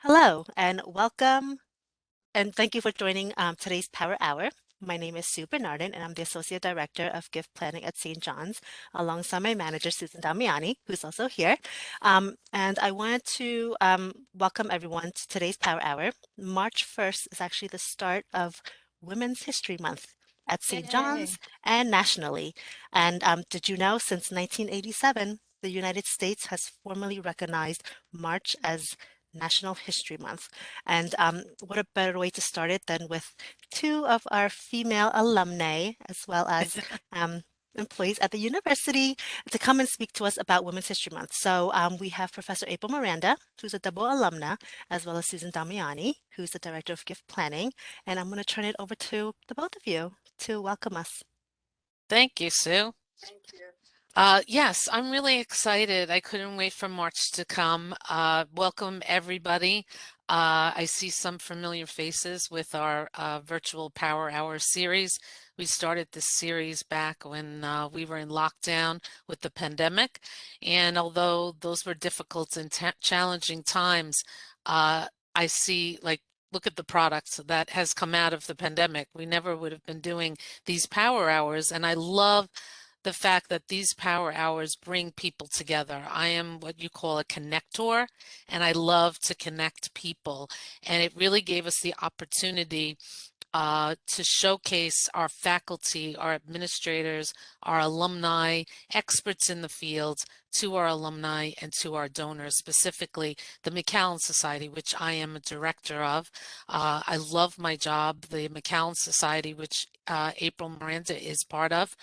Hello and welcome, and thank you for joining today's Power Hour. My name is Sue Bernardin, and I'm the Associate Director of Gift Planning at St. John's, alongside my manager, Susan Damiani, who's also here. And I wanted to welcome everyone to today's Power Hour. March 1st is actually the start of Women's History Month at St. John's Yay. and nationally. And did you know, since 1987, the United States has formally recognized March as National History Month. And what a better way to start it than with two of our female alumni, as well as um, employees at the university, to come and speak to us about Women's History Month. So we have Professor April Merenda, who's a double alumna, as well as Susan Damiani, who's the Director of Gift Planning. And I'm going to turn it over to the both of you to welcome us. Thank you, Sue. Yes, I'm really excited. I couldn't wait for March to come. Welcome, everybody. I see some familiar faces with our virtual Power Hour series. We started this series back when we were in lockdown with the pandemic. And although those were difficult and challenging times, I see, like, look at the products that has come out of the pandemic. We never would have been doing these Power Hours. And I love the fact that these power hours bring people together. I am what you call a connector, and I love to connect people. And it really gave us the opportunity to showcase our faculty, our administrators, our alumni, experts in the field, to our alumni and to our donors, specifically the McAllen Society, which I am a director of. I love my job, the McAllen Society, which April Merenda is part of.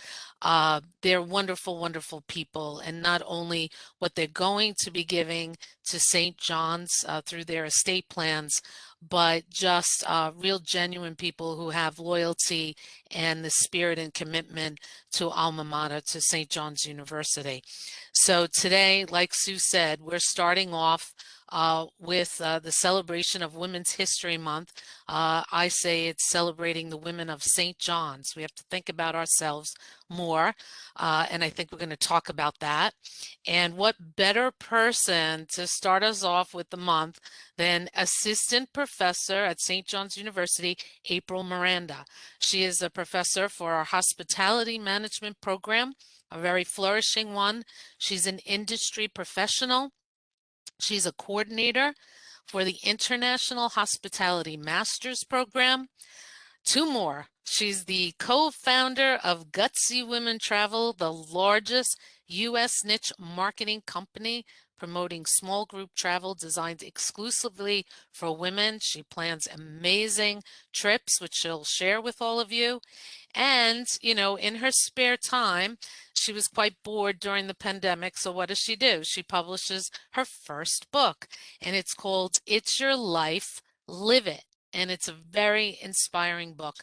They're wonderful, wonderful people, and not only what they're going to be giving to St. John's through their estate plans, but just real genuine people who have loyalty and the spirit and commitment to alma mater, to St. John's University. So today, like Sue said, we're starting off with the celebration of Women's History Month. I say it's celebrating the women of St. John's. We have to think about ourselves more, and I think we're going to talk about that. And what better person to start us off with the month than Assistant Professor at St. John's University, April Merenda. She is a professor for our Hospitality Management program, a very flourishing one. She's an industry professional. She's a coordinator for the International Hospitality Masters program. Two more. She's the co-founder of Gutsy Women Travel, the largest U.S. niche marketing company promoting small group travel designed exclusively for women. She plans amazing trips, which she'll share with all of you. And, in her spare time, she was quite bored during the pandemic. So what does she do? She publishes her first book, and it's called It's Your Life, Live It. And it's a very inspiring book.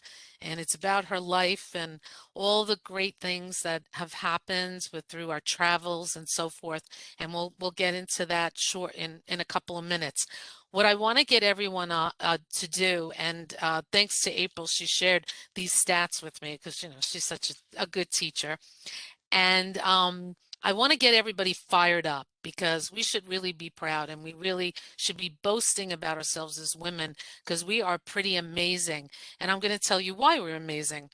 And it's about her life and all the great things that have happened through our travels and so forth. And we'll get into that short in a couple of minutes. What I want to get everyone to do, and thanks to April, she shared these stats with me because she's such a good teacher. And I want to get everybody fired up because we should really be proud and we really should be boasting about ourselves as women because we are pretty amazing. And I'm going to tell you why we're amazing.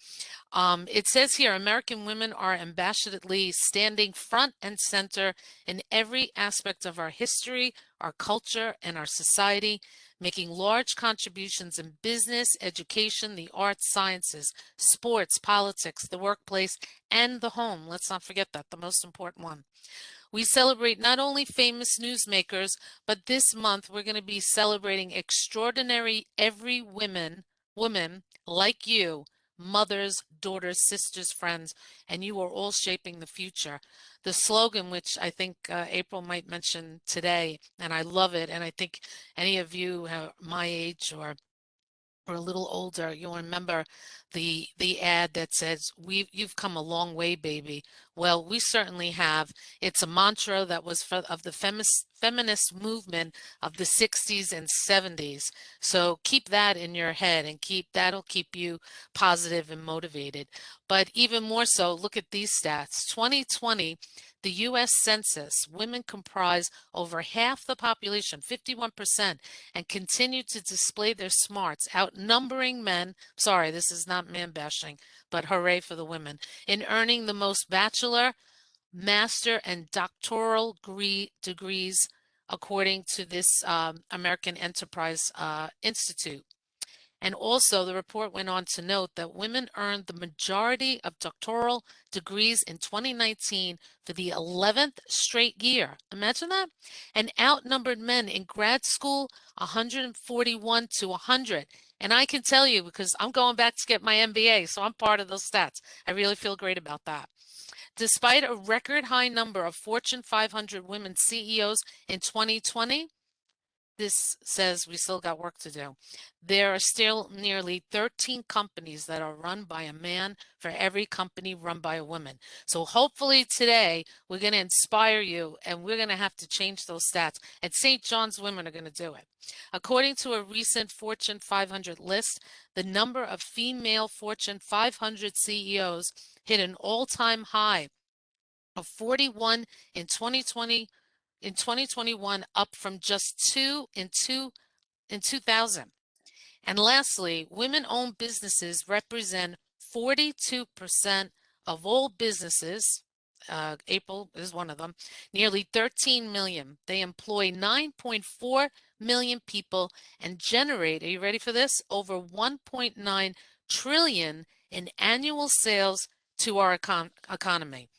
It says here, American women are ambassadorly standing front and center in every aspect of our history, our culture, and our society, making large contributions in business, education, the arts, sciences, sports, politics, the workplace, and the home. Let's not forget that, the most important one. We celebrate not only famous newsmakers, but this month we're going to be celebrating extraordinary every woman like you, mothers, daughters, sisters, friends, and you are all shaping the future. The slogan, which I think April might mention today, and I love it, and I think any of you my age or a little older, you'll remember the ad that says, you've come a long way, baby. Well, we certainly have. It's a mantra that was of the feminist movement of the 60s and 70s. So keep that in your head and that'll keep you positive and motivated. But even more so, look at these stats. 2020, the US Census, women comprise over half the population, 51%, and continue to display their smarts, outnumbering men. Sorry, this is not man bashing, but hooray for the women in earning the most bachelor, master, and doctoral degrees, according to this American Enterprise Institute. And also, the report went on to note that women earned the majority of doctoral degrees in 2019 for the 11th straight year. Imagine that. And outnumbered men in grad school 141 to 100. And I can tell you because I'm going back to get my MBA, so I'm part of those stats. I really feel great about that. Despite a record high number of Fortune 500 women CEOs in 2020, this says we still got work to do. There are still nearly 13 companies that are run by a man for every company run by a woman. So hopefully today we're going to inspire you and we're going to have to change those stats. And St. John's women are going to do it. According to a recent Fortune 500 list, the number of female Fortune 500 CEOs hit an all-time high of 41 in 2021, up from just in 2000. And lastly, women-owned businesses represent 42% of all businesses. April is one of them, nearly 13 million. They employ 9.4 million people and generate, are you ready for this? Over 1.9 trillion in annual sales to our economy.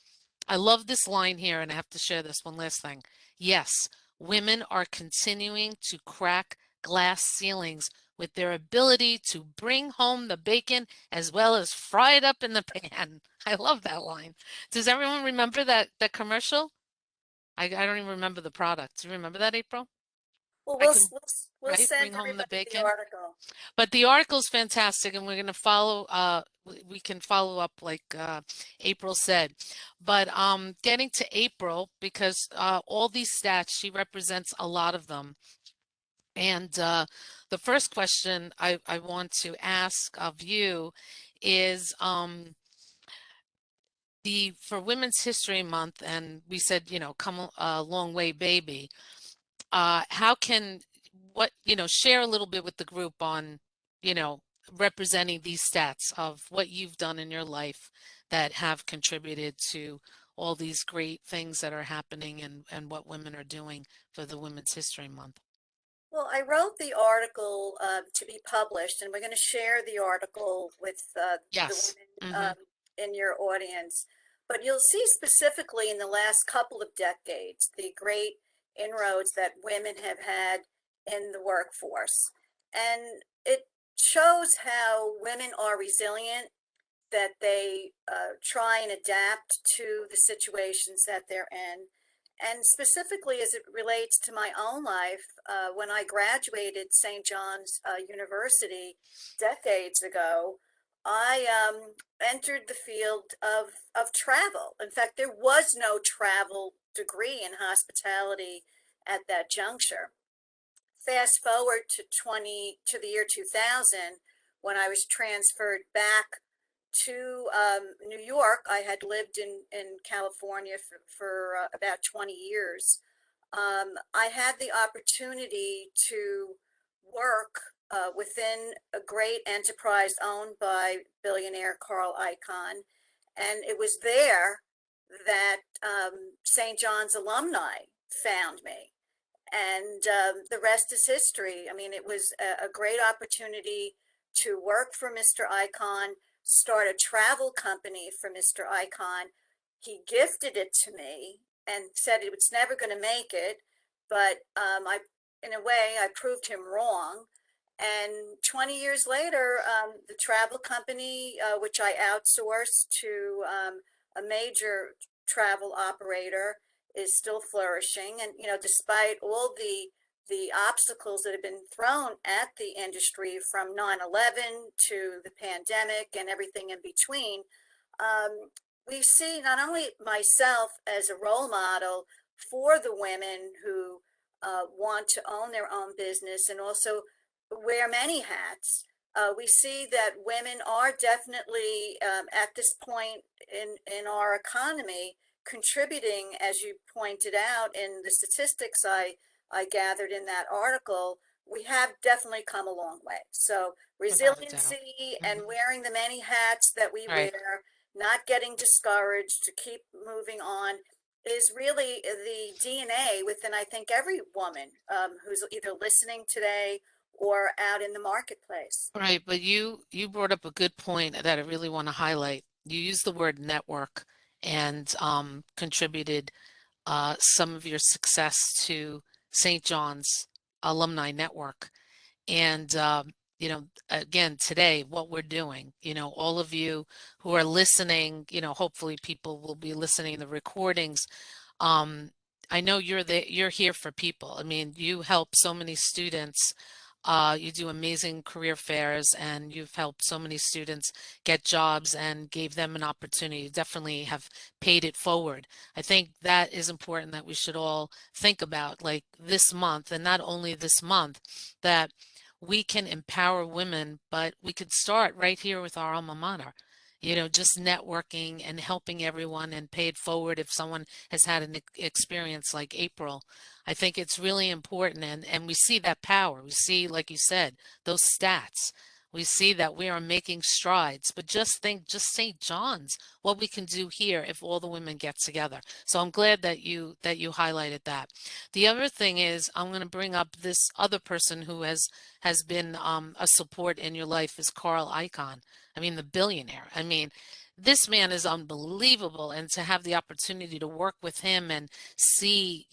I love this line here, and I have to share this one last thing. Yes, women are continuing to crack glass ceilings with their ability to bring home the bacon as well as fry it up in the pan. I love that line. Does everyone remember that commercial? I don't even remember the product. Do you remember that, April? Well, I can, we'll right? send Bring home the everybody the bacon. article. But the article is fantastic, and we're going to follow. We can follow up, like April said. But getting to April, because all these stats, she represents a lot of them. And the first question I want to ask of you is for Women's History Month, and we said, come a long way, baby. How can share a little bit with the group on, you know, representing these stats of what you've done in your life that have contributed to all these great things that are happening and what women are doing for the Women's History Month. Well, I wrote the article to be published, and we're going to share the article with the Yes. women Mm-hmm. in your audience. But you'll see specifically in the last couple of decades the great inroads that women have had in the workforce. And it shows how women are resilient, that they try and adapt to the situations that they're in. And specifically as it relates to my own life, when I graduated St. John's University decades ago, I entered the field of travel. In fact, there was no travel degree in hospitality at that juncture. Fast forward to the year 2000, when I was transferred back to New York. I had lived in California for about 20 years. I had the opportunity to work within a great enterprise owned by billionaire Carl Icahn. And it was there that St. John's alumni found me. And the rest is history. I mean, it was a great opportunity to work for Mr. Icahn, start a travel company for Mr. Icahn. He gifted it to me and said it was never going to make it, but in a way, I proved him wrong. And 20 years later, the travel company, which I outsourced to a major travel operator, is still flourishing. And despite all the obstacles that have been thrown at the industry, from 9/11 to the pandemic and everything in between, we see not only myself as a role model for the women who want to own their own business and also wear many hats. We see that women are definitely at this point in our economy contributing, as you pointed out in the statistics I gathered in that article. We have definitely come a long way. So Without a doubt. resiliency and Mhm. wearing the many hats that we Right. wear, not getting discouraged, to keep moving on, is really the DNA within, I think, every woman who's either listening today or out in the marketplace. Right, but you brought up a good point that I really want to highlight. You used the word network and contributed some of your success to St. John's Alumni Network. And again, today, what we're doing, all of you who are listening, hopefully people will be listening to the recordings. Um, I know you're here for people. I mean, you help so many students. You do amazing career fairs, and you've helped so many students get jobs and gave them an opportunity. You definitely have paid it forward. I think that is important that we should all think about, like this month, and not only this month, that we can empower women, but we could start right here with our alma mater. Just networking and helping everyone and pay it forward if someone has had an experience like April. I think it's really important, and we see that power. We see, like you said, those stats. We see that we are making strides, but just think, just St. John's, what we can do here if all the women get together. So I'm glad that you highlighted that. The other thing is I'm going to bring up this other person who has been a support in your life is Carl Icahn. I mean, the billionaire. I mean, this man is unbelievable, and to have the opportunity to work with him and see,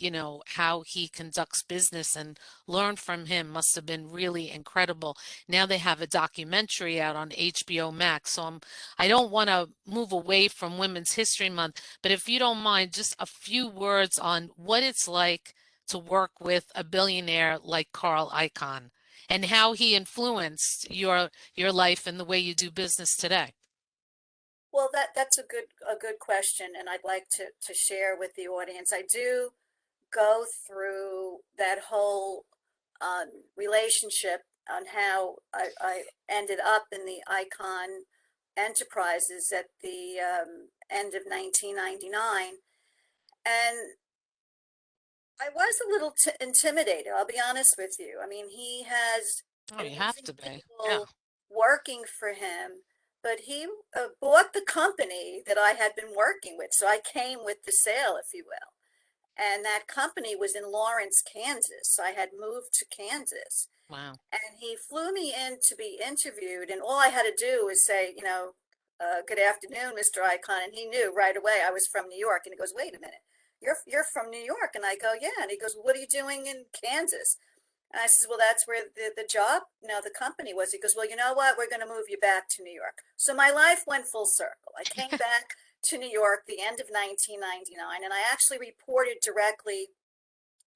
how he conducts business and learn from him must have been really incredible. Now they have a documentary out on HBO Max. So I don't want to move away from Women's History Month, but if you don't mind, just a few words on what it's like to work with a billionaire like Carl Icahn and how he influenced your life and the way you do business today. Well, that's a good question, and I'd like to share with the audience. I do go through that whole relationship on how I ended up in the Icon Enterprises at the end of 1999, and I was a little intimidated. I'll be honest with you. I mean, he has Oh, you have amazing to be. Yeah. people working for him, but he bought the company that I had been working with. So I came with the sale, if you will. And that company was in Lawrence, Kansas. So I had moved to Kansas. Wow. And he flew me in to be interviewed. And all I had to do was say, good afternoon, Mr. Icon. And he knew right away I was from New York. And he goes, wait a minute, you're from New York. And I go, yeah. And he goes, what are you doing in Kansas? And I says, well, that's where the job, the company was. He goes, well, you know what? We're going to move you back to New York. So my life went full circle. I came back to New York the end of 1999, and I actually reported directly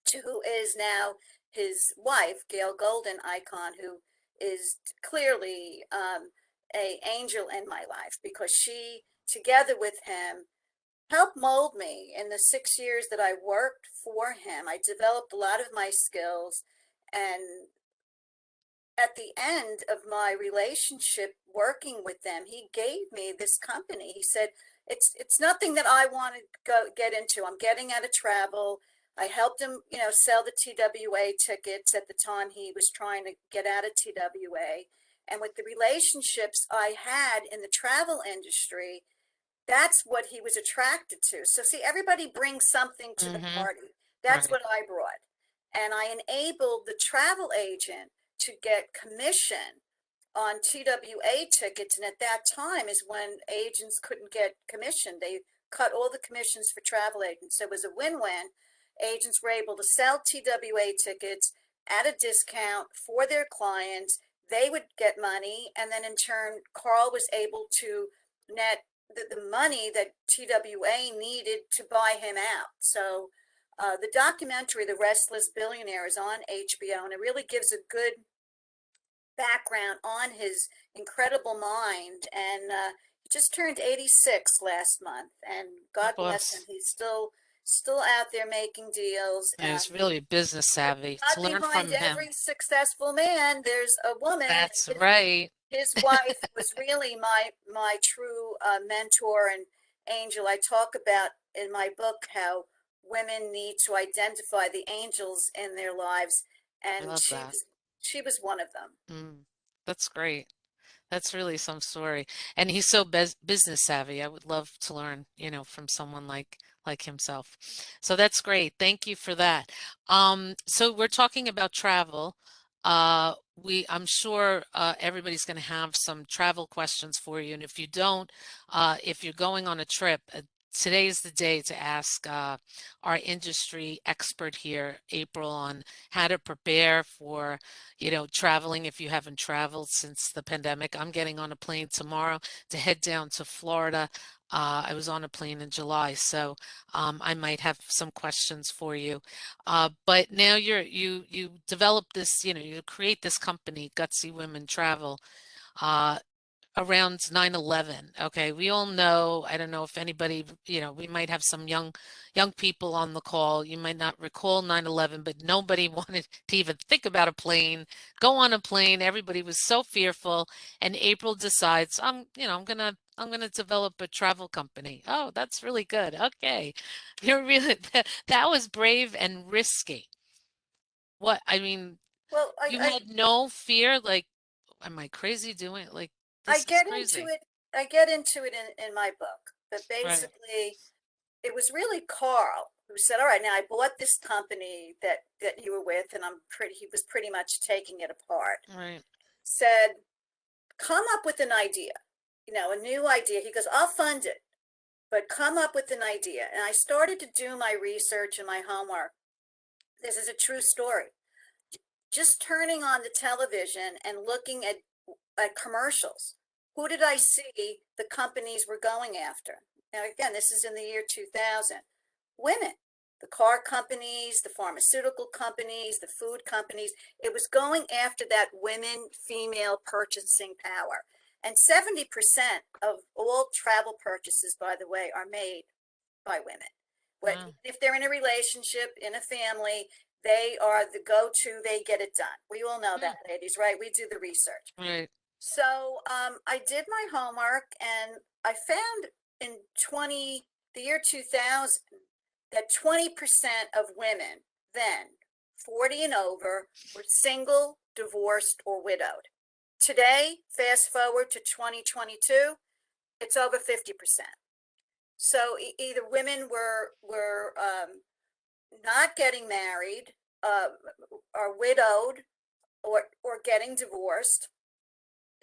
to who is now his wife, Gail Golden Icon, who is clearly a angel in my life because she, together with him, helped mold me in the 6 years that I worked for him. I developed a lot of my skills, and at the end of my relationship working with them, he gave me this company. He said, it's nothing that I want to get into. I'm getting out of travel. I helped him, sell the TWA tickets at the time he was trying to get out of TWA. And with the relationships I had in the travel industry, that's what he was attracted to. So see, everybody brings something to the Mm-hmm. party. That's Right. what I brought. And I enabled the travel agent to get commission on TWA tickets. And at that time is when agents couldn't get commission. They cut all the commissions for travel agents. So it was a win-win. Agents were able to sell TWA tickets at a discount for their clients. They would get money. And then in turn, Carl was able to net the money that TWA needed to buy him out. So the documentary, The Restless Billionaire, is on HBO, and it really gives a good background on his incredible mind. And He just turned 86 last month, and God bless him. Bless. He's still out there making deals. He's really business savvy. To Not learn behind from him. every successful man, there's a woman. That's right. His wife was really my true mentor and angel. I talk about in my book how women need to identify the angels in their lives, I and love that. she was one of them. Mm, that's great. That's really some story. And he's so business savvy. I would love to learn, from someone like himself. So that's great. Thank you for that. So we're talking about travel. I'm sure everybody's going to have some travel questions for you. And if you don't, if you're going on a trip, today is the day to ask our industry expert here, April, on how to prepare for traveling if you haven't traveled since the pandemic. I'm getting on a plane tomorrow to head down to Florida. I was on a plane in July, so I might have some questions for you. But now you develop this, you create this company, Gutsy Women Travel. Uh, Around 9/11. Okay, we all know, I don't know if anybody, we might have some young people on the call. You might not recall 9/11, but nobody wanted to even think about a plane, go on a plane. Everybody was so fearful, and April decides, I'm gonna develop a travel company. Oh, that's really good. Okay. You're really that was brave and risky. What, I mean, Well, you had no fear, like, am I crazy doing it? Like, I this is get into crazy. it. I get into it in my book, but Right, basically, it was really Carl who said, "All right, now I bought this company that you were with, and he was pretty much taking it apart." right. Said, "Come up with an idea, a new idea." He goes, "I'll fund it, but come up with an idea." And I started to do my research and my homework. This is a true story. Just turning on the television and looking at commercials. Who did I see the companies were going after? Now, again, this is in the year 2000. Women, the car companies, the pharmaceutical companies, the food companies. It was going after that women female purchasing power. And 70% of all travel purchases, by the way, are made by women. But Wow. if they're in a relationship, in a family, they are the go-to, they get it done. We all know Hmm, that, ladies, right? We do the research. right. So I did my homework, and I found in the year 2000, that 20% of women then, 40 and over, were single, divorced, or widowed. Today, fast forward to 2022, it's over 50%. So either women were not getting married, uh, are widowed, or getting divorced.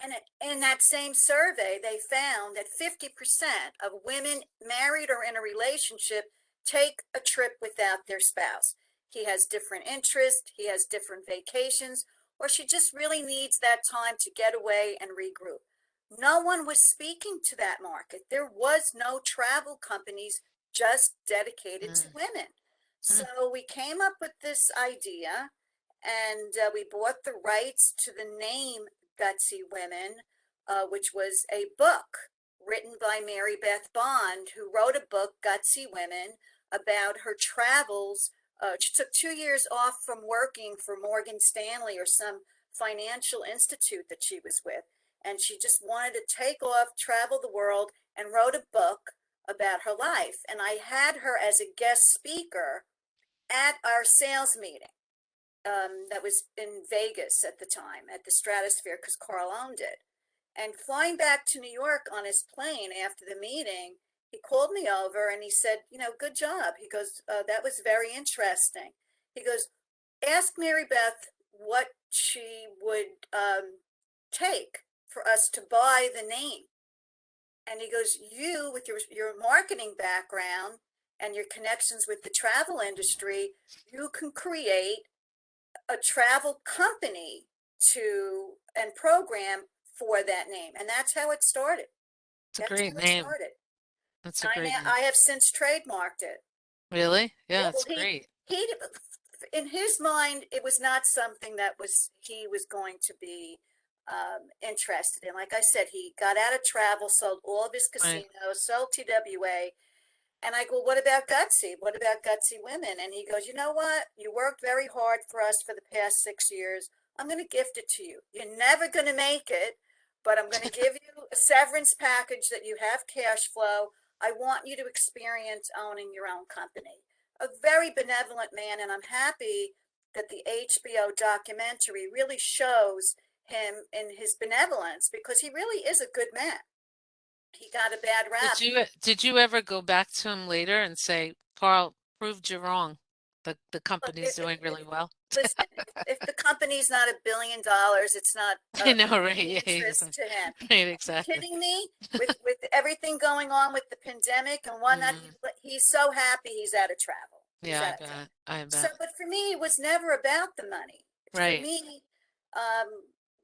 And in that same survey, they found that 50% of women married or in a relationship take a trip without their spouse. He has different interests, he has different vacations, or she just really needs that time to get away and regroup. No one was speaking to that market. There was no travel companies just dedicated to Mm, women. mm, So we came up with this idea, and we bought the rights to the name Gutsy Women, which was a book written by Mary Beth Bond, who wrote a book, Gutsy Women, about her travels. She took 2 years off from working for Morgan Stanley or some financial institute that she was with. And she just wanted to take off, travel the world, and wrote a book about her life. And I had her as a guest speaker at our sales meeting that was in Vegas at the time at the Stratosphere because Carl owned it. And flying back to New York on his plane after the meeting, he called me over and he said, good job. He goes, that was very interesting. He goes, ask Mary Beth what she would take for us to buy the name. And he goes, you, with your marketing background and your connections with the travel industry, you can create a travel company to and program for that name, and that's how it started. It's a That's great how it name. started. That's a And great name. I have since trademarked it. Really? Yeah, Yeah, it's well, great. he in his mind, it was not something that he was going to be interested in. Like I said, he got out of travel, sold all of his Right. casinos, sold TWA. And I go, what about gutsy? What about gutsy women? And he goes, you know what? You worked very hard for us for the past 6 years. I'm going to gift it to you. You're never going to make it, but I'm going to give you a severance package that you have cash flow. I want you to experience owning your own company. A very benevolent man, and I'm happy that the HBO documentary really shows him in his benevolence, because he really is a good man. He got a bad rap. Did you ever go back to him later and say, Carl, proved you wrong. The Look, company's doing really well. listen, if the company's not $1 billion, it's not I of know, right? any Yeah, interest to him. right, Are you exactly. kidding me? With everything going on with the pandemic and whatnot, Mm, he's so happy he's out of travel. He's yeah, I out of travel. bet. I So, bet. but for me, it was never about the money. For Right, me,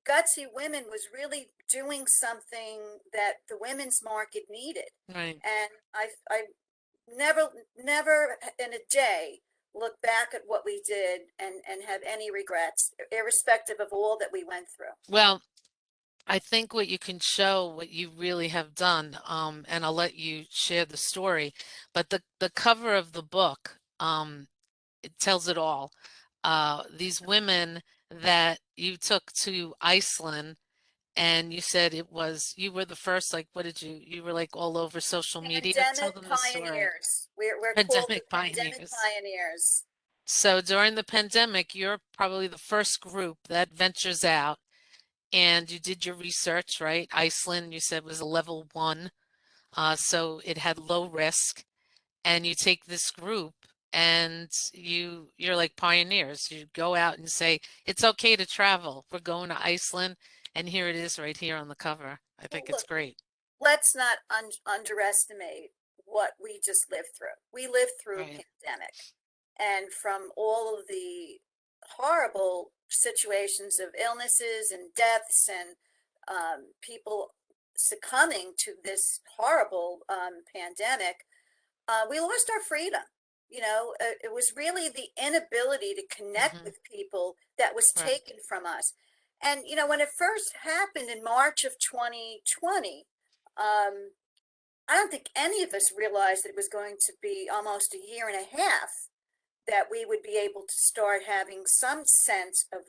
Gutsy Women was really doing something that the women's market needed. right. And I never in a day look back at what we did and have any regrets, irrespective of all that we went through. Well, I think what you can show what you really have done, and I'll let you share the story, but the cover of the book, it tells it all. These women that you took to Iceland, and you said you were the first, like, what did you were like all over social media? Tell Pandemic them the story. pioneers. We're called the Pandemic pandemic pioneers. pioneers. So during the pandemic, you're probably the first group that ventures out and you did your research, right? Iceland, you said was a level 1, so it had low risk. And you take this group and you're like pioneers. You go out and say, it's okay to travel. We're going to Iceland, and here it is right here on the cover. I Well, think it's look, great. let's not underestimate what we just lived through. We lived through a Right. pandemic, and from all of the horrible situations of illnesses and deaths and people succumbing to this horrible pandemic, we lost our freedom. It was really the inability to connect Hmm. with people that was Right. taken from us. And, when it first happened in March of 2020, I don't think any of us realized that it was going to be almost a year and a half that we would be able to start having some sense of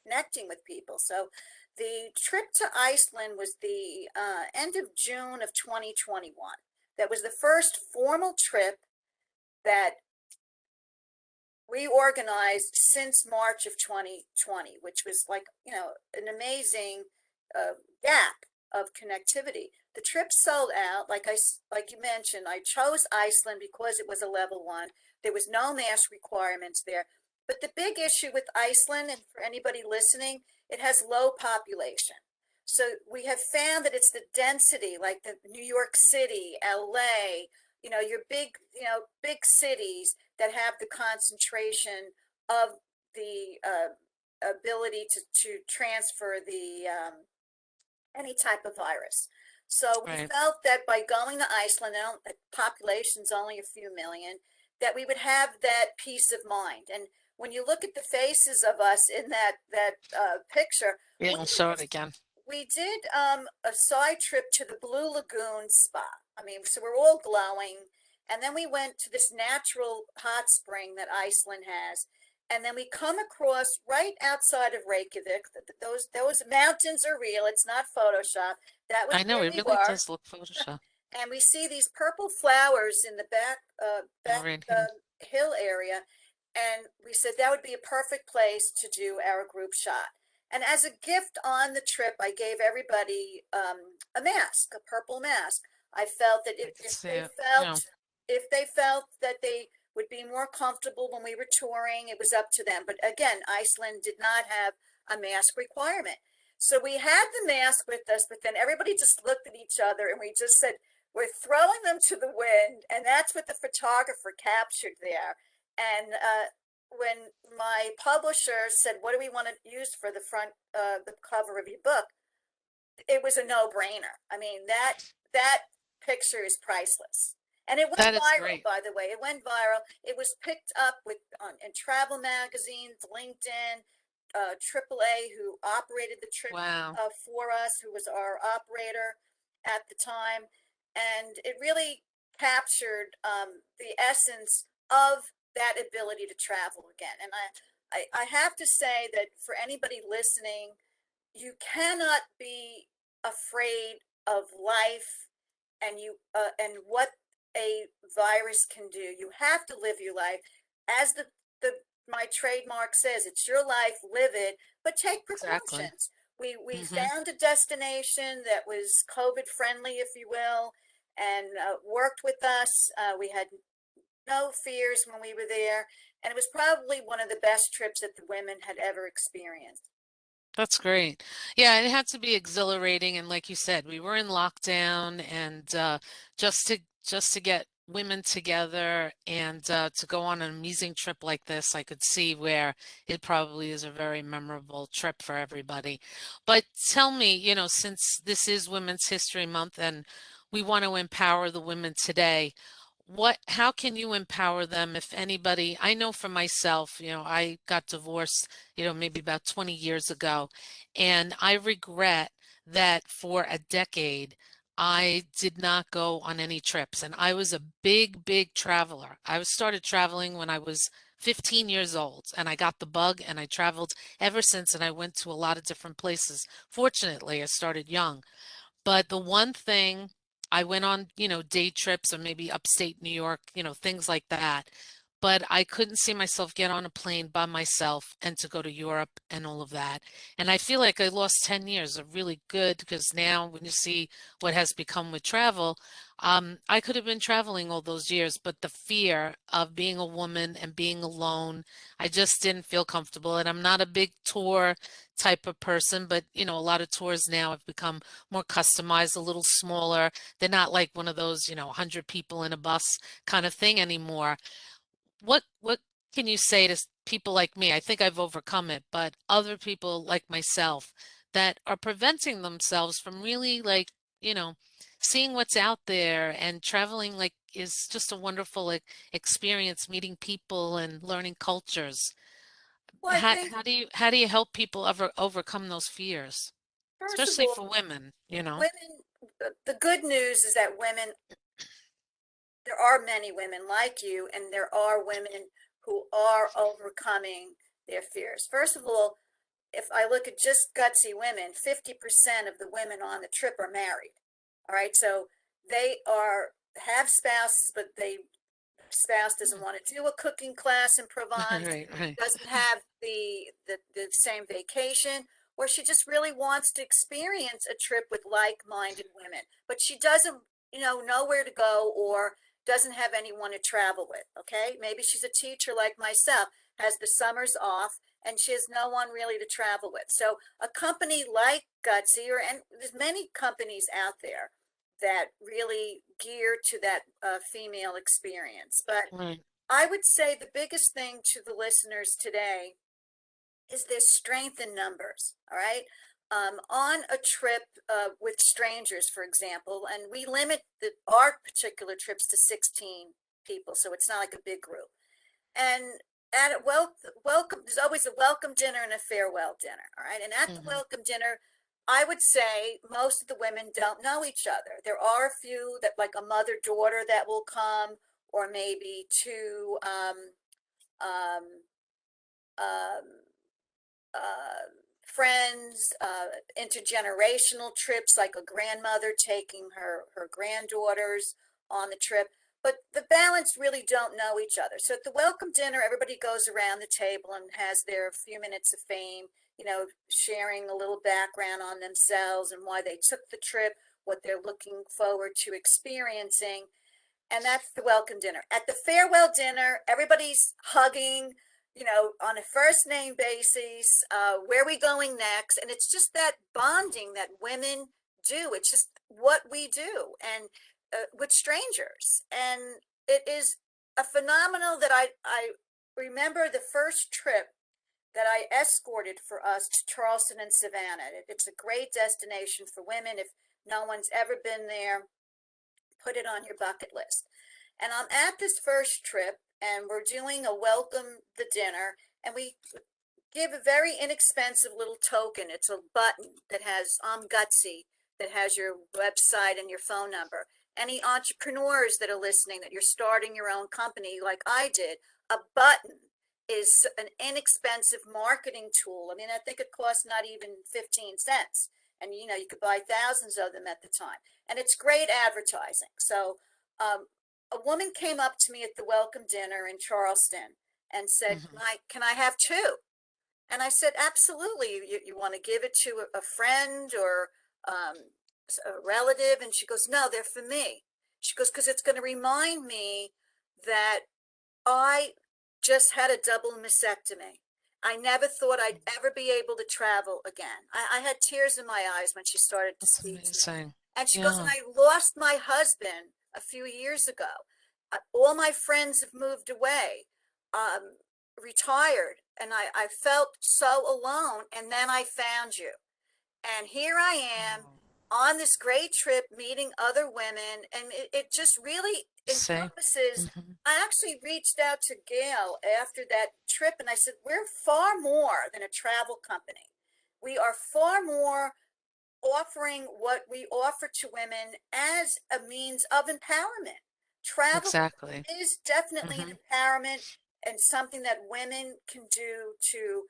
connecting with people. So the trip to Iceland was the end of June of 2021. That was the first formal trip that we organized since March of 2020, which was like, an amazing gap of connectivity. The trip sold out. Like you mentioned, I chose Iceland because it was a level 1. There was no mask requirements there. But the big issue with Iceland, and for anybody listening, it has low population. So we have found that it's the density, like the New York City, LA, your big cities that have the concentration of the ability to transfer the any type of virus. So we Right. felt that by going to Iceland, the population's only a few million, that we would have that peace of mind. And when you look at the faces of us in that picture, Yeah, we I'll were show it just again. we did a side trip to the Blue Lagoon spa. I mean, so we're all glowing. And then we went to this natural hot spring that Iceland has. And then we come across right outside of Reykjavik. Those mountains are real. It's not Photoshop. That was I know where it we really were. does look Photoshop. And we see these purple flowers in the back Right here. hill area. And we said that would be a perfect place to do our group shot. And as a gift on the trip, I gave everybody a mask, a purple mask. I felt that I if, can if see they it. felt Yeah. if they felt that they would be more comfortable when we were touring, it was up to them. But again, Iceland did not have a mask requirement. So we had the mask with us, but then everybody just looked at each other and we just said, we're throwing them to the wind. And that's what the photographer captured there. And when my publisher said, what do we want to use for the cover of your book? It was a no-brainer. I mean, that picture is priceless. And it went That is viral, great. by the way. It went viral. It was picked up in travel magazines, LinkedIn. AAA who operated the trip Wow. for us, who was our operator at the time. And it really captured the essence of that ability to travel again. And I have to say that for anybody listening, you cannot be afraid of life and what a virus can do. You have to live your life as the my trademark says. It's your life, live it, but take Exactly. precautions. We Hmm. found a destination that was COVID friendly, if you will, and worked with us. We had no fears when we were there, and it was probably one of the best trips that the women had ever experienced. That's great. Yeah, it had to be exhilarating, and like you said, we were in lockdown, and just to get women together and to go on an amusing trip like this, I could see where it probably is a very memorable trip for everybody. But tell me, since this is Women's History Month and we want to empower the women today, how can you empower them if anybody? I know for myself, I got divorced, maybe about 20 years ago, and I regret that for a decade I did not go on any trips. And I was a big, big traveler. I started traveling when I was 15 years old, and I got the bug and I traveled ever since, and I went to a lot of different places. Fortunately, I started young. But the one thing, I went on, day trips or maybe upstate New York, things like that. But I couldn't see myself get on a plane by myself and to go to Europe and all of that. And I feel like I lost 10 years of really good, because now when you see what has become with travel, I could have been traveling all those years, but the fear of being a woman and being alone, I just didn't feel comfortable. And I'm not a big tour type of person, but a lot of tours now have become more customized, a little smaller. They're not like one of those, 100 people in a bus kind of thing anymore. What can you say to people like me? I think I've overcome it, but other people like myself that are preventing themselves from really, like, you know, seeing what's out there, and traveling like is just a wonderful, like, experience, meeting people and learning cultures. Well, I think How do you help people overcome those fears, first of especially all, for women? women. The good news is that women, there are many women like you, and there are women who are overcoming their fears. First of all, if I look at just gutsy women, 50% of the women on the trip are married. All right, so they are have spouses, but they spouse doesn't want to do a cooking class in Provence, Right, right. doesn't have the same vacation, or she just really wants to experience a trip with like-minded women, but she doesn't, know where to go, or doesn't have anyone to travel with. Okay, maybe she's a teacher like myself, has the summers off, and she has no one really to travel with. So a company like Gutsy, and there's many companies out there that really gear to that female experience. But Right. I would say the biggest thing to the listeners today is there's strength in numbers. All right. On a trip with strangers, for example, and we limit our particular trips to 16 people, so it's not like a big group. And at a welcome, there's always a welcome dinner and a farewell dinner. All right. And at the Hmm. welcome dinner, I would say most of the women don't know each other. There are a few that, like a mother daughter, that will come, or maybe two um, um, friends, intergenerational trips, like a grandmother taking her granddaughters on the trip. But the balance really don't know each other. So at the welcome dinner, everybody goes around the table and has their few minutes of fame, sharing a little background on themselves and why they took the trip, what they're looking forward to experiencing. And that's the welcome dinner. At the farewell dinner, everybody's hugging, on a first name basis. Where are we going next? And it's just that bonding that women do. It's just what we do, and with strangers. And it is a phenomenal that I remember the first trip that I escorted for us to Charleston and Savannah. It's a great destination for women. If no one's ever been there, put it on your bucket list. And I'm at this first trip, and we're doing a welcome the dinner, and we give a very inexpensive little token. It's a button that has gutsy, that has your website and your phone number. Any entrepreneurs that are listening, that you're starting your own company like I did, a button is an inexpensive marketing tool. I mean, I think it costs not even 15 cents. And you know, you could buy thousands of them at the time. And it's great advertising. So a woman came up to me at the welcome dinner in Charleston and said, Hmm. can I have two? And I said, absolutely. You want to give it to a friend or a relative? And she goes, no, they're for me. She goes, because it's going to remind me that I just had a double mastectomy. I never thought I'd ever be able to travel again. I had tears in my eyes when she started to That's speak to me. amazing. And she goes, and Yeah. I lost my husband a few years ago. All my friends have moved away, retired, and I felt so alone. And then I found you. And here I am Oh, on this great trip meeting other women. And it just really see? encompasses. Hmm. I actually reached out to Gail after that trip and I said, we're far more than a travel company. We are far more offering what we offer to women as a means of empowerment. Travel Exactly. is definitely an Hmm. empowerment and something that women can do to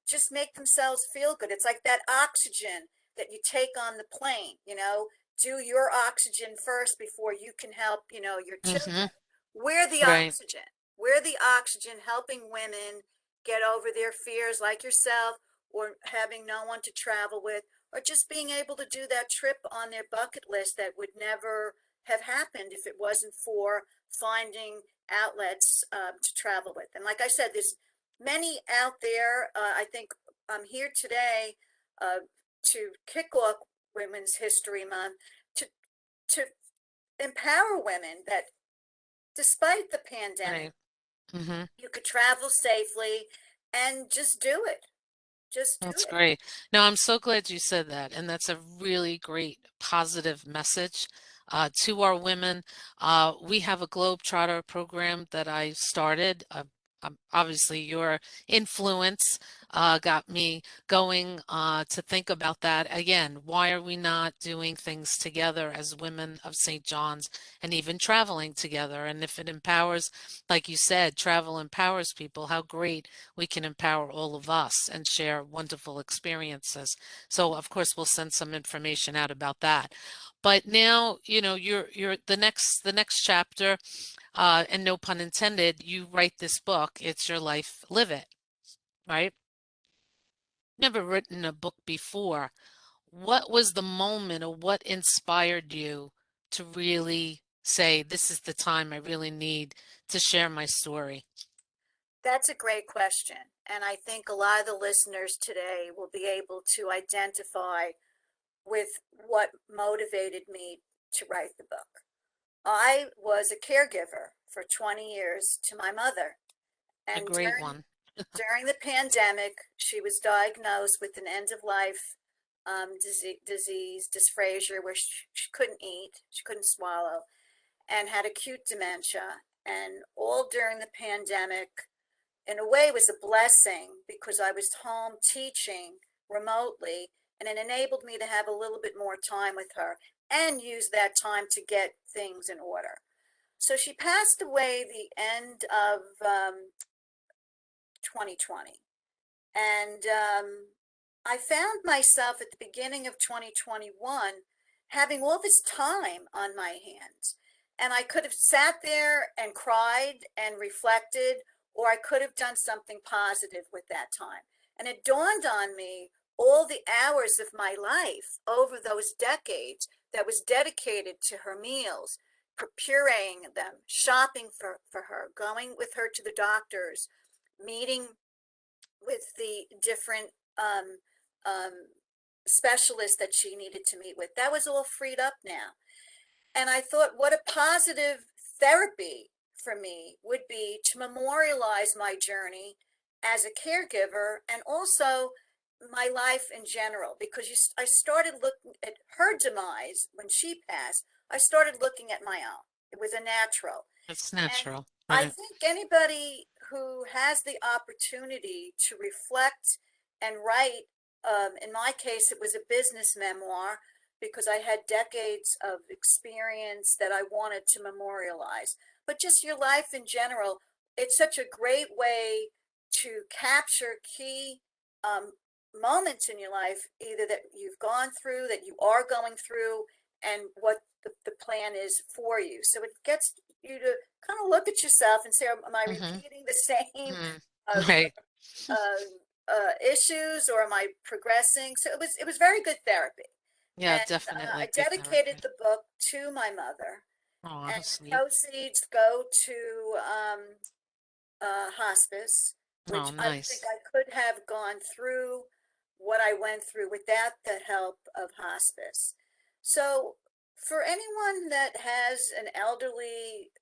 just make themselves feel good. It's like that oxygen that you take on the plane, you know, do your oxygen first before you can help, you know, your Hmm. children. We're the Right. oxygen. We're the oxygen helping women get over their fears like yourself or having no one to travel with or just being able to do that trip on their bucket list that would never have happened if it wasn't for finding outlets to travel with. And like I said, there's many out there. I think I'm here today to kick off Women's History Month to to empower women that despite the pandemic, Right. Hmm. you could travel safely and just do it. Just do That's it. great. No, I'm so glad you said that. And that's a really great positive message to our women. We have a Globetrotter program that I started. Obviously, your influence got me going to think about that. Again, why are we not doing things together as women of St. John's and even traveling together? And if it empowers, like you said, travel empowers people, how great we can empower all of us and share wonderful experiences. So of course we'll send some information out about that. But now, you know, you're the next chapter, and no pun intended, you write this book. It's your life, live it, right? Never written a book before. What was the moment or what inspired you to really say, this is the time I really need to share my story? That's a great question. And I think a lot of the listeners today will be able to identify with what motivated me to write the book. I was a caregiver for 20 years to my mother. A And great one. during the pandemic, she was diagnosed with an end of life disease, dysphagia, where she couldn't eat, she couldn't swallow, and had acute dementia. And all during the pandemic, in a way, it was a blessing because I was home teaching remotely and it enabled me to have a little bit more time with her and use that time to get things in order. So she passed away the end of 2020. And I found myself at the beginning of 2021 having all this time on my hands. And I could have sat there and cried and reflected, or I could have done something positive with that time. And it dawned on me all the hours of my life over those decades that was dedicated to her meals, preparing them, shopping for her, going with her to the doctors, meeting with the different um, um, specialists that she needed to meet with. That was all freed up now. And I thought, what a positive therapy for me would be to memorialize my journey as a caregiver and also my life in general. Because I started looking at her demise when she passed, I started looking at my own. It was a natural. It's And natural, I right? think anybody who has the opportunity to reflect and write, in my case, it was a business memoir because I had decades of experience that I wanted to memorialize. But just your life in general, it's such a great way to capture key moments in your life, either that you've gone through, that you are going through, and what the plan is for you. So it gets you to kind of look at yourself and say, am I Hmm. repeating the same uh, Right. issues, or am I progressing? So it was very good therapy. Yeah, And I definitely good dedicated therapy. the book to my mother, Oh, and how the sweet. proceeds go to hospice, Oh, which I don't think nice. I could have gone through what I went through without the help of hospice. So, for anyone that has an elderly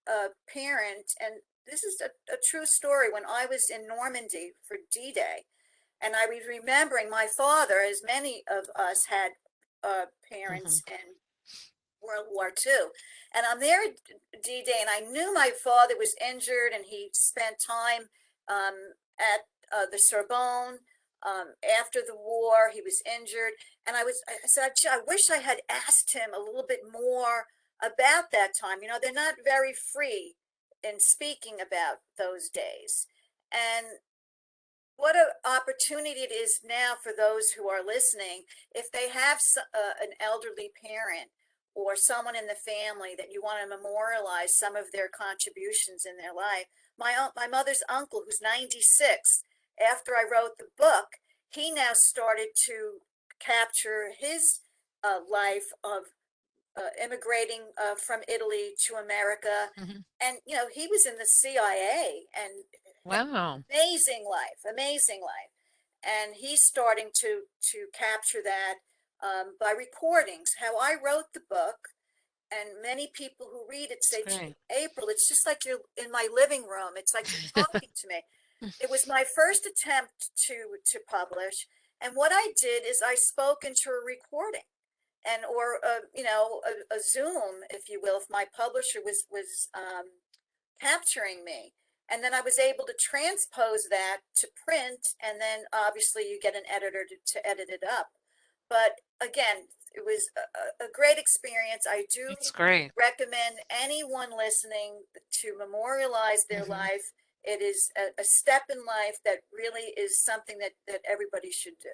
parent, and this is a true story, when I was in Normandy for D-Day, and I was remembering my father, as many of us had Hmm. parents in World War II. And I'm there at D-Day, and I knew my father was injured, and he spent time at the Sorbonne after the war. He was injured, and I said, I wish I had asked him a little bit more about that time. You know, they're not very free in speaking about those days. And what an opportunity it is now for those who are listening. If they have an elderly parent or someone in the family that you want to memorialize some of their contributions in their life. My mother's uncle, who's 96, after I wrote the book, he now started to capture his life of immigrating from Italy to America. Hmm. And, you know, he was in the CIA and Wow. amazing life, amazing life. And he's starting to capture that by recordings. How I wrote the book, and many people who read it It's say, "Gee, great. April, it's just like you're in my living room. It's like you're talking to me." It was my first attempt to publish, and what I did is I spoke into a recording, and or you know, a Zoom, if you will, if my publisher was capturing me. And then I was able to transpose that to print, and then obviously you get an editor to edit it up. But again, it was a great experience. I do It's great. recommend anyone listening to memorialize their Hmm. life. It is a step in life that really is something that everybody should do.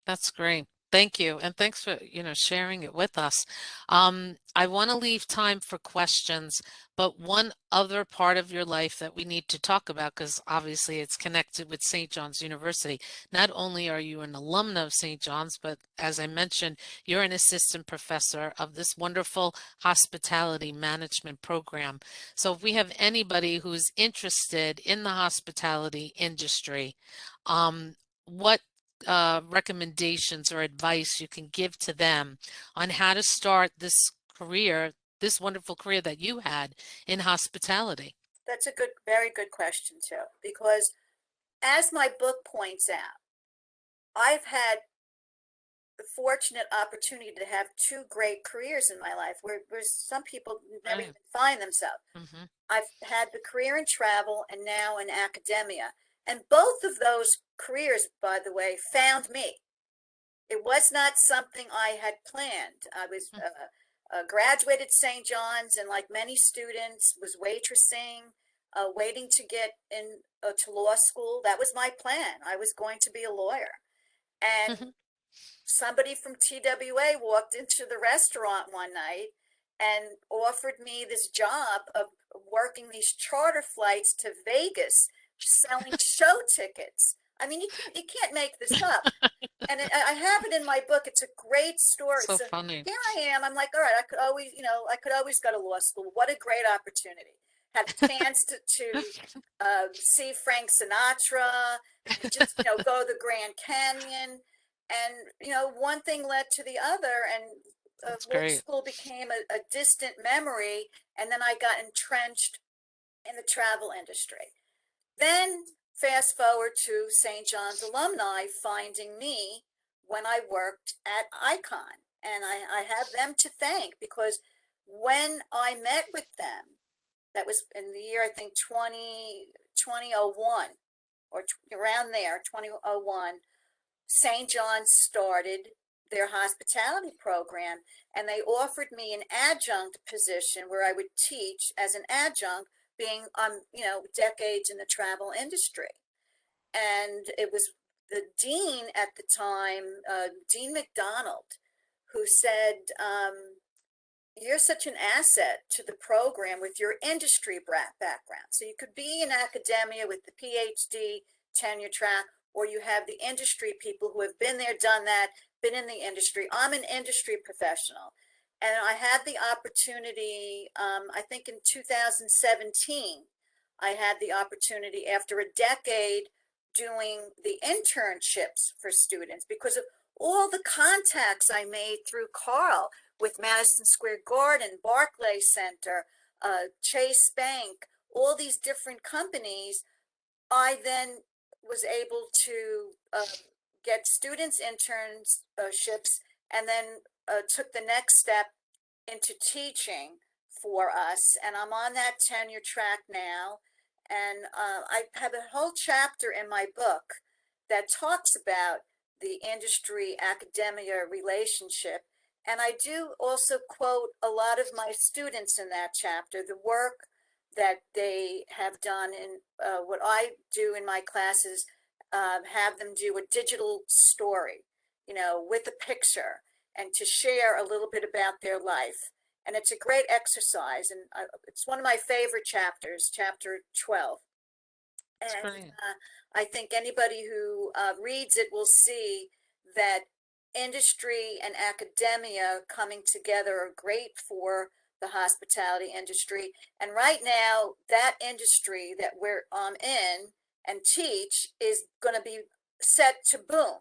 That's great. Thank you. And thanks for, sharing it with us. I want to leave time for questions, but one other part of your life that we need to talk about, because obviously it's connected with St. John's University. Not only are you an alumna of St. John's, but as I mentioned, you're an assistant professor of this wonderful hospitality management program. So if we have anybody who's interested in the hospitality industry, what recommendations or advice you can give to them on how to start this career, this wonderful career that you had in hospitality? That's a good, very good question too, because as my book points out, I've had the fortunate opportunity to have two great careers in my life where some people never Right. even find themselves. Hmm. I've had the career in travel and now in academia. And both of those careers, by the way, found me. It was not something I had planned. I was graduated St. John's, and like many students, was waitressing, waiting to get in to law school. That was my plan. I was going to be a lawyer. And Hmm. somebody from TWA walked into the restaurant one night and offered me this job of working these charter flights to Vegas, selling show tickets. I mean, you can't make this up. And I have it in my book. It's a great story. So So funny. here I am. I'm like, all right, I could always, you know, I could always go to law school. What a great opportunity. Had the chance to see Frank Sinatra, and just, you know, go to the Grand Canyon. And, you know, one thing led to the other, and That's law great. school became a distant memory. And then I got entrenched in the travel industry. Then fast forward to St. John's alumni finding me when I worked at Icon. And I have them to thank, because when I met with them, that was in the year, I think, 2001 or around there, 2001, St. John's started their hospitality program, and they offered me an adjunct position where I would teach as an adjunct, being decades in the travel industry. And it was the dean at the time, Dean McDonald, who said, you're such an asset to the program with your industry background. So you could be in academia with the PhD tenure track, or you have the industry people who have been there, done that, been in the industry. I'm an industry professional. And I had the opportunity, I think in 2017, I had the opportunity after a decade doing the internships for students because of all the contacts I made through Carl with Madison Square Garden, Barclay Center, Chase Bank, all these different companies. I then was able to get students internships and then took the next step into teaching for us. And I'm on that tenure track now. And I have a whole chapter in my book that talks about the industry academia relationship. And I do also quote a lot of my students in that chapter, the work that they have done in what I do in my classes, have them do a digital story, with a picture and to share a little bit about their life. And it's a great exercise. And it's one of my favorite chapters, chapter 12. That's And great. I think anybody who reads it will see that industry and academia coming together are great for the hospitality industry. And right now, that industry that we're in and teach is going to be set to boom.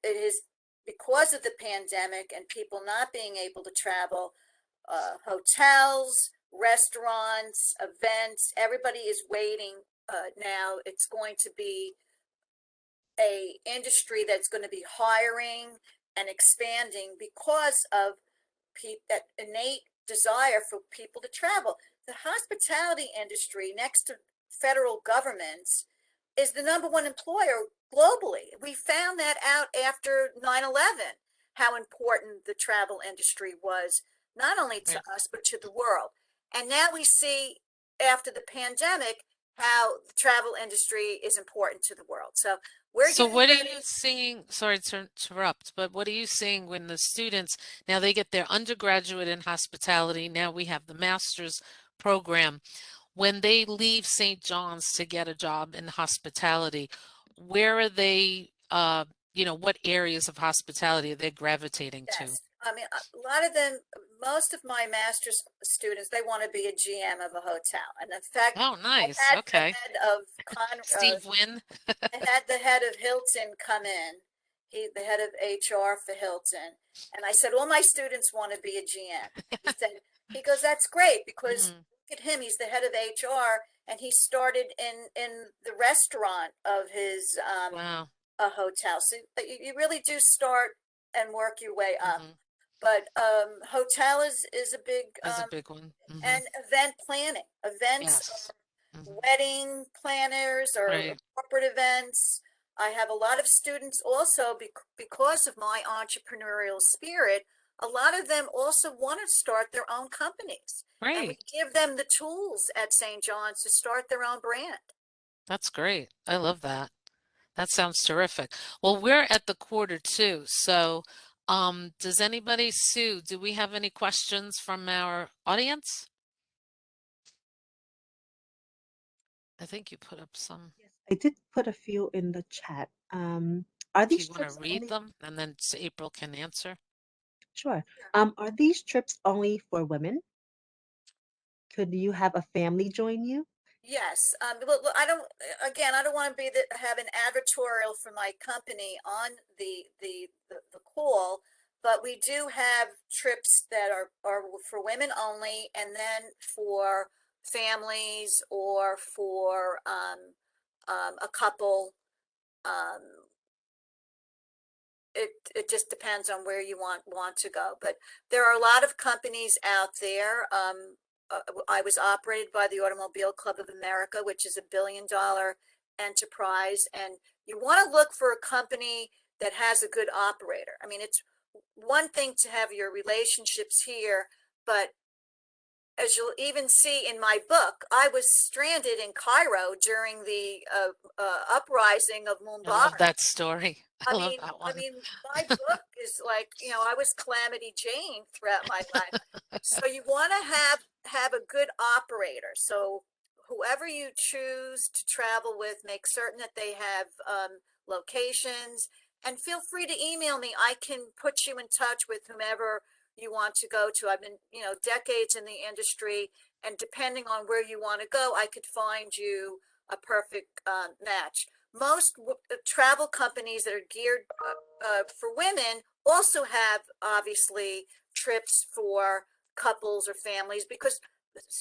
It is because of the pandemic and people not being able to travel, hotels, restaurants, events, everybody is waiting. Now it's going to be a industry that's going to be hiring and expanding because of that innate desire for people to travel. The hospitality industry, next to federal governments, is the #1 employer globally. We found that out after 9/11, how important the travel industry was, not only to us, but to the world. And now we see after the pandemic how the travel industry is important to the world. So we're So getting what are ready. you seeing? Sorry to interrupt, but what are you seeing when the students now they get their undergraduate in hospitality, now we have the master's program. When they leave St. John's to get a job in hospitality, where are they, what areas of hospitality are they gravitating to? Yes, I mean, a lot of them, most of my master's students, they want to be a GM of a hotel. And in fact, Oh, I nice. had the Okay. head of Steve Wynn. I had the head of Hilton come in, the head of HR for Hilton, and I said, all my students want to be a GM. He goes, that's great because Mm, look at him, he's the head of HR, and he started in the restaurant of his wow. a hotel. So you really do start and work your way up. Hmm. But hotel is a big Is a big one. Hmm. and event planning. Events, Yes. Hmm. wedding planners or Right. corporate events. I have a lot of students also because of my entrepreneurial spirit. A lot of them also want to start their own companies, and we Great. give them the tools at St. John's to start their own brand. That's great. I love that. That sounds terrific. Well, we're at the quarter too. So, does anybody, Sue, do we have any questions from our audience? I think you put up some. Yes, I did put a few in the chat. Are If you these want to trips read only, them, and then April can answer. sure. Are these trips only for women? Could you have a family join you? Yes, well, I don't. Again, I don't want to have an advertorial for my company on the call, but we do have trips that are for women only, and then for families or for a couple. Um, it just depends on where you want to go, but there are a lot of companies out there. I was operated by the Automobile Club of America, which is $1 billion enterprise. And you want to look for a company that has a good operator. I mean, it's one thing to have your relationships here, but as you'll even see in my book, I was stranded in Cairo during the uprising of I love Mubarak. that story. I I love mean, that I one. mean, my book is like, I was Calamity Jane throughout my life. So you want to have a good operator. So whoever you choose to travel with, make certain that they have locations, and feel free to email me. I can put you in touch with whomever you want to go to. I've been, decades in the industry, and depending on where you want to go, I could find you a perfect match. Most travel companies that are geared for women also have obviously trips for couples or families, because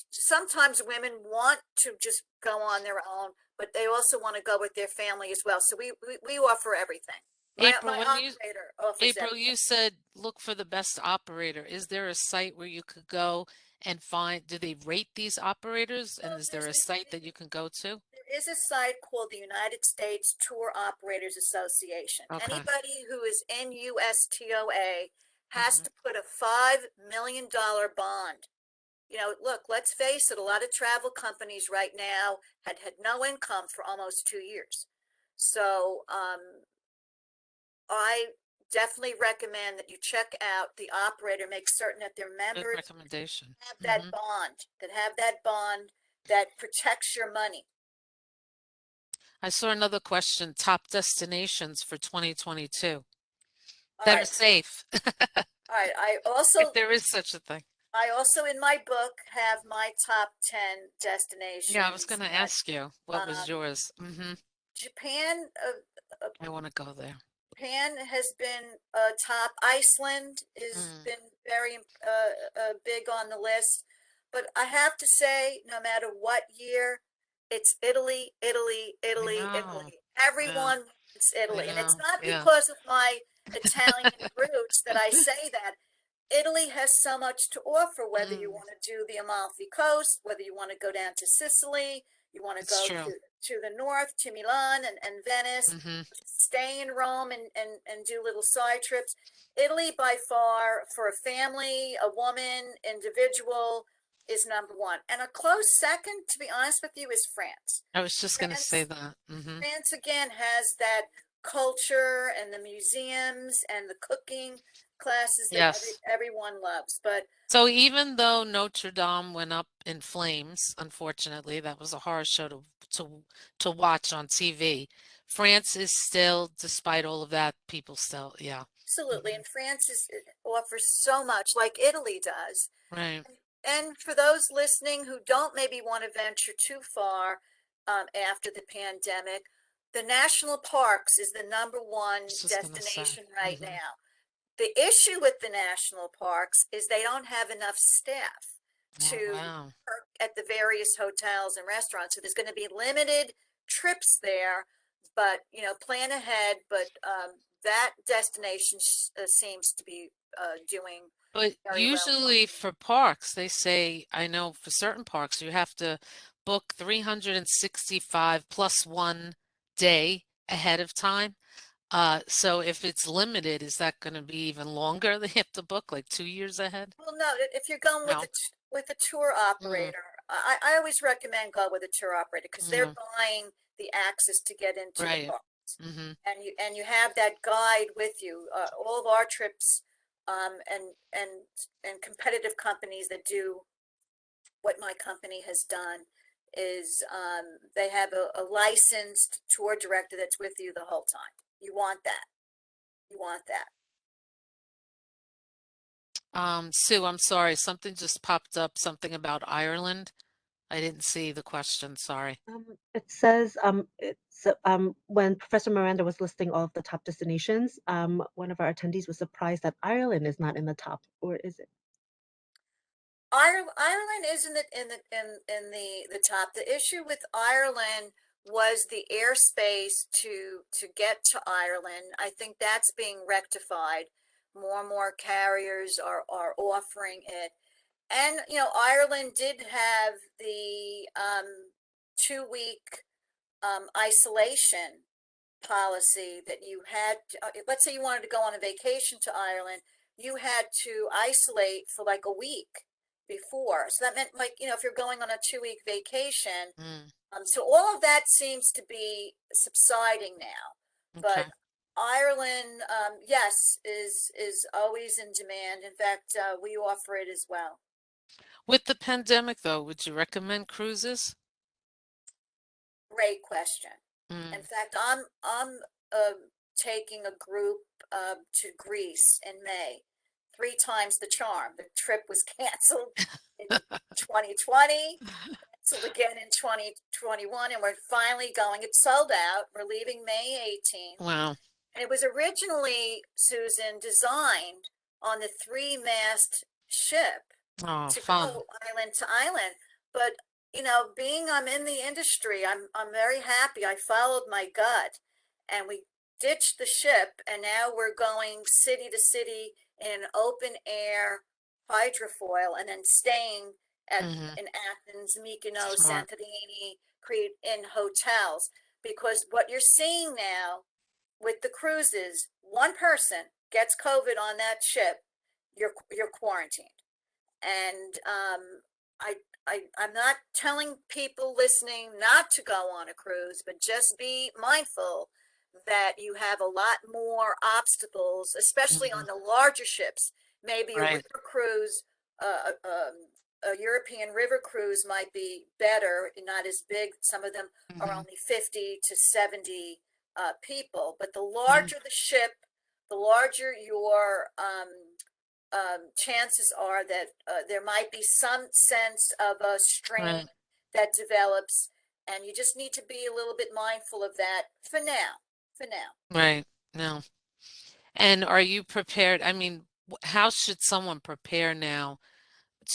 sometimes women want to just go on their own, but they also want to go with their family as well. So we offer everything. April, My when you operator offers April, everything. you said look for the best operator. Is there a site where you could go and find, do they rate these operators? And Well, is there a site that you can go to? there is a site called the United States Tour Operators Association. Okay. Anybody who is in USTOA has Hmm. to put a $5 million bond. Look, let's face it, a lot of travel companies right now had no income for almost 2 years. So I definitely recommend that you check out the operator, make certain that their Good members recommendation. have Hmm. that bond that protects your money. I saw another question, top destinations for 2022 All that are right. safe, All right. if there is such a thing. I also in my book have my top 10 Yeah, I was destinations going to that ask you, what was um, yours? Japan. I want to go there. Japan has been top. Iceland has Mm, been very big on the list. But I have to say, no matter what year, it's Italy, Italy, I Italy, know. Italy. Yeah, Everyone wants I Italy. And it's know. not Yeah. because of my Italian roots that I say that. Italy has so much to offer, whether you Mm, want to do the Amalfi Coast, whether you want to go down to Sicily, you want to it's go true. to the north, to Milan and Venice, Hmm. stay in Rome and do little side trips. Italy, by far, for a family, a woman, individual, is number one. And a close second, to be honest with you, is France. I was just going to say France, that. France again has that culture and the museums and the cooking classes that Yes. everyone loves. But So even though Notre Dame went up in flames, unfortunately, that was a horror show to watch on TV. France is still, despite all of that, people still, yeah. absolutely, Hmm. and offers so much, like Italy does. Right. And for those listening who don't maybe want to venture too far after the pandemic, the national parks is the number I one was just gonna say. destination right Hmm. now. The issue with the national parks is they don't have enough staff Oh, to wow. work at the various hotels and restaurants. So there's going to be limited trips there, but plan ahead. But that destination seems to be doing But very well. usually for parks, they say, I know for certain parks, you have to book 365 plus 1 day ahead of time. So if it's limited, is that going to be even longer? They have to book like 2 years ahead? Well, no, if you're going with No. with a tour Mm, operator, I always recommend go with a tour operator because they're yeah, buying the access to get into the right. park, Hmm. and you have that guide with you. All of our trips, and competitive companies that do what my company has done is they have a licensed tour director that's with you the whole time. You want that. You want that. Sue, I'm sorry, something just popped up, something about Ireland. I didn't see the question, sorry. It says when Professor Miranda was listing all of the top destinations, one of our attendees was surprised that Ireland is not in the top, or is it? Ireland isn't it in the top. The issue with Ireland was the airspace to get to Ireland. I think that's being rectified. More and more carriers are offering it. And, you know, Ireland did have the 2 week isolation policy that you had, let's say you wanted to go on a vacation to Ireland, you had to isolate for like a week before. So that meant, like, you know, if you're going on a 2 week vacation, Mm, so all of that seems to be subsiding now. But okay. Ireland, yes, is always in demand. In fact, we offer it as well. With the pandemic, though, would you recommend cruises? Great question. In Mm. fact, I'm taking a group to Greece in May. 3 times the charm. The trip was canceled in 2020, canceled again in 2021, and we're finally going. It's sold out. We're leaving May 18th. Wow. And it was originally, Susan, designed on the three-mast ship Oh, to fun. go island to island. But you know, being I'm in the industry, I'm very happy. I followed my gut, and we ditched the ship, and now we're going city to city in an open air hydrofoil, and then staying at Hmm. in Athens, Mykonos, Smart. Santorini, Crete in hotels. Because what you're seeing now with the cruises, one person gets COVID on that ship, you're quarantined. And I'm not telling people listening not to go on a cruise, but just be mindful that you have a lot more obstacles, especially on Hmm. the larger ships. Maybe a Right. river cruise, a European river cruise might be better, not as big. Some of them are Hmm. only 50 to 70 people, but the Mm. larger the ship, the larger your chances are that there might be some sense of a strain Right. that develops, and you just need to be a little bit mindful of that for now. For now. Right. No. And are you prepared? I mean, how should someone prepare now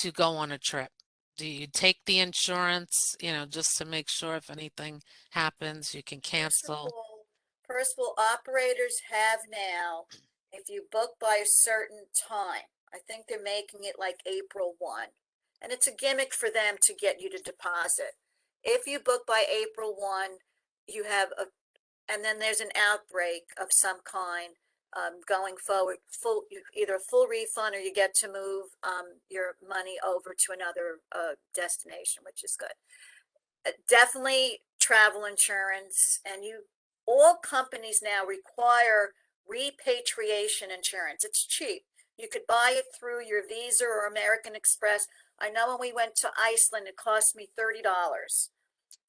to go on a trip? Do you take the insurance, just to make sure if anything happens, you can First of cancel? all, first of all, operators have now, if you book by a certain time, I think they're making it like April 1, and it's a gimmick for them to get you to deposit. If you book by April 1, you have a and then there's an outbreak of some kind going forward, either a full refund or you get to move your money over to another destination, which is good. Definitely travel insurance, and all companies now require repatriation insurance. It's cheap. You could buy it through your Visa or American Express. I know when we went to Iceland, it cost me $30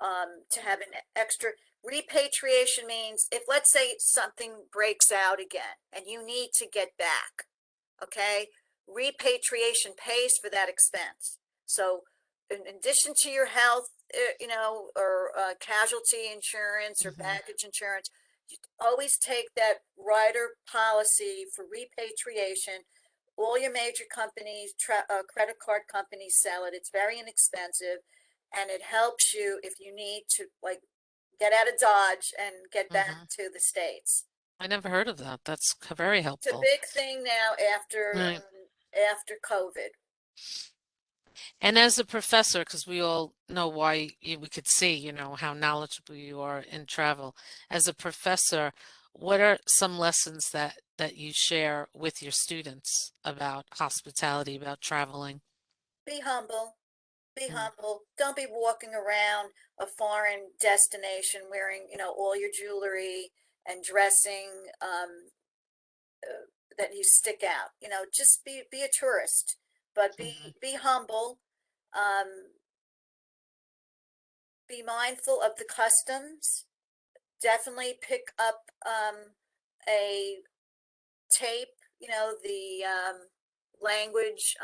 to have an extra. Repatriation means if, let's say, something breaks out again and you need to get back, okay, repatriation pays for that expense. So in addition to your health, or casualty insurance or Hmm. baggage insurance, you always take that rider policy for repatriation. All your major companies, credit card companies sell it. It's very inexpensive, and it helps you if you need to, like, get out of Dodge and get back Hmm. to the States. I never heard of that. That's very It's a helpful. big thing now Right. after COVID. And as a professor, because we all know why we could see, how knowledgeable you are in travel. As a professor, what are some lessons that you share with your students about hospitality, about traveling? Be humble. Be Mm, humble. Don't be walking around a foreign destination wearing, all your jewelry and dressing that you stick out. Just be a tourist, but mhm, be humble. Um, be mindful of the customs. Definitely pick up a tape. The language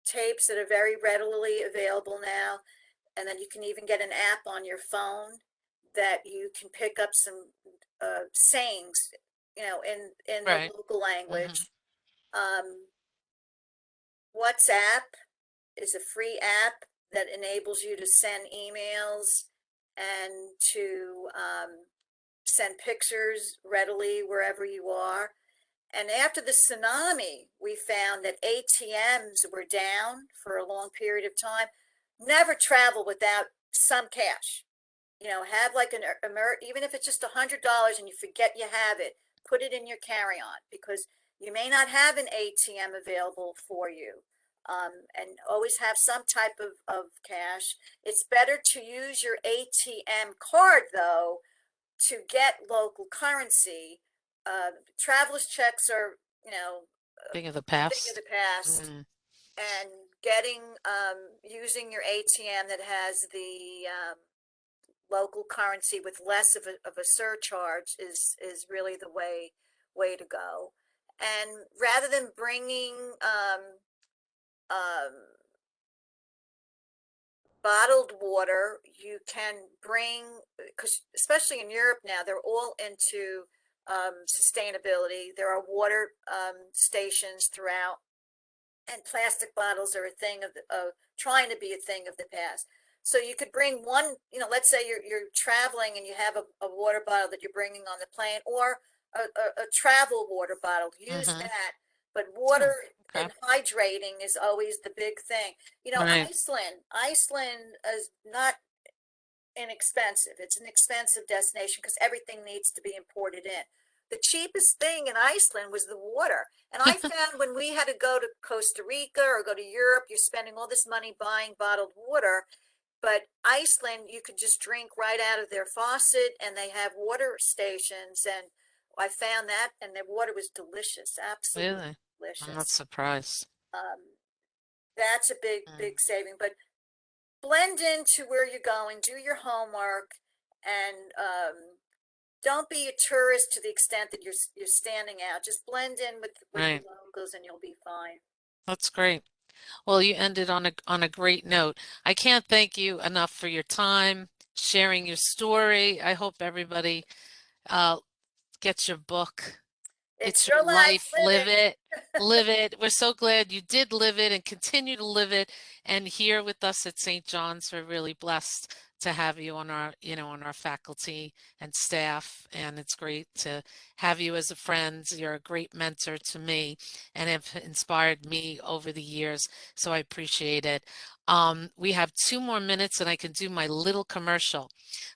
tapes that are very readily available now, and then you can even get an app on your phone that you can pick up some sayings, in the right. local Hmm. language. Um, WhatsApp is a free app that enables you to send emails and to send pictures readily wherever you are. And after the tsunami, we found that ATMs were down for a long period of time. Never travel without some cash. Have like even if it's just $100 and you forget you have it, put it in your carry-on, because you may not have an ATM available for you. And always have some type of cash. It's better to use your ATM card, though, to get local currency. Traveler's checks are, Thing of the a thing of past. the past. Mm, And getting, using your ATM that has the local currency with less of a surcharge is really the way to go. And rather than bringing um, bottled water, you can bring, because especially in Europe now, they're all into sustainability. There are water stations throughout, and plastic bottles are a thing of trying to be a thing of the past. So you could bring one, let's say you're traveling and you have a water bottle that you're bringing on the plane, or a travel water bottle. Use mm-hmm. that. But water Okay. and hydrating is always the big thing. Right. Iceland is not inexpensive. It's an expensive destination because everything needs to be imported in. The cheapest thing in Iceland was the water. And I found when we had to go to Costa Rica or go to Europe, you're spending all this money buying bottled water. But Iceland, you could just drink right out of their faucet, and they have water stations. And I found that, and the water was delicious, absolutely Really? I'm not delicious. surprised. That's a big, Mm. big saving. But blend into where you're going, do your homework, and don't be a tourist to the extent that you're standing out. Just blend in with Right. the locals, and you'll be fine. That's great. Well, you ended on a great note. I can't thank you enough for your time, sharing your story. I hope everybody uh, gets your book. It's It's your your life, life. live Live it. it. Live it. We're so glad you did live it and continue to live it. And here with us at St. John's, we're really blessed to have you on on our faculty and staff. And it's great to have you as a friend. You're a great mentor to me and have inspired me over the years. So I appreciate it. We have 2 more minutes and I can do my little commercial.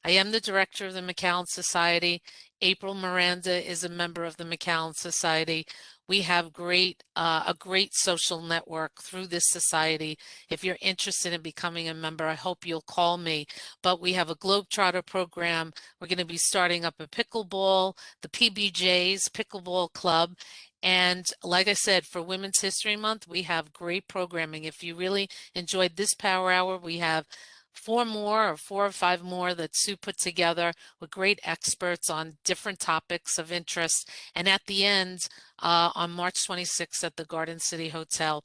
I am the director of the McAllen Society. April Merenda is a member of the McAllen Society. We have a great social network through this society. If you're interested in becoming a member, I hope you'll call me. But we have a Globetrotter program. We're going to be starting up a pickleball, the PBJ's Pickleball Club. And like I said, for Women's History Month, we have great programming. If you really enjoyed this Power Hour, we have 4 or 5 more that Sue put together with great experts on different topics of interest. And at the end, on March 26th at the Garden City Hotel,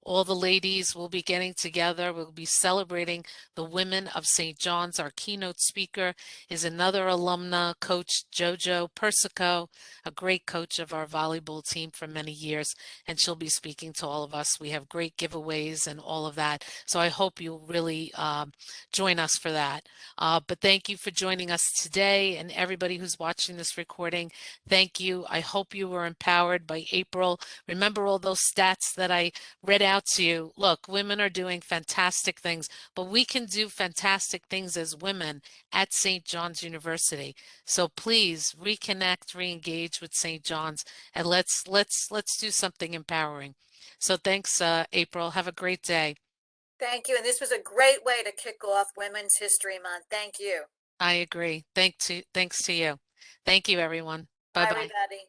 all the ladies will be getting together. We'll be celebrating the women of St. John's. Our keynote speaker is another alumna, Coach Jojo Persico, a great coach of our volleyball team for many years, and she'll be speaking to all of us. We have great giveaways and all of that. So I hope you'll really join us for that. But thank you for joining us today, and everybody who's watching this recording, thank you. I hope you were empowered by April. Remember all those stats that I read out to you. Look, women are doing fantastic things, but we can do fantastic things as women at St. John's University. So please reconnect, re-engage with St. John's, and let's do something empowering. So thanks, April. Have a great day. Thank you. And this was a great way to kick off Women's History Month. Thank you. I agree. Thanks to you. Thank you, everyone. Bye, Bye-bye. everybody.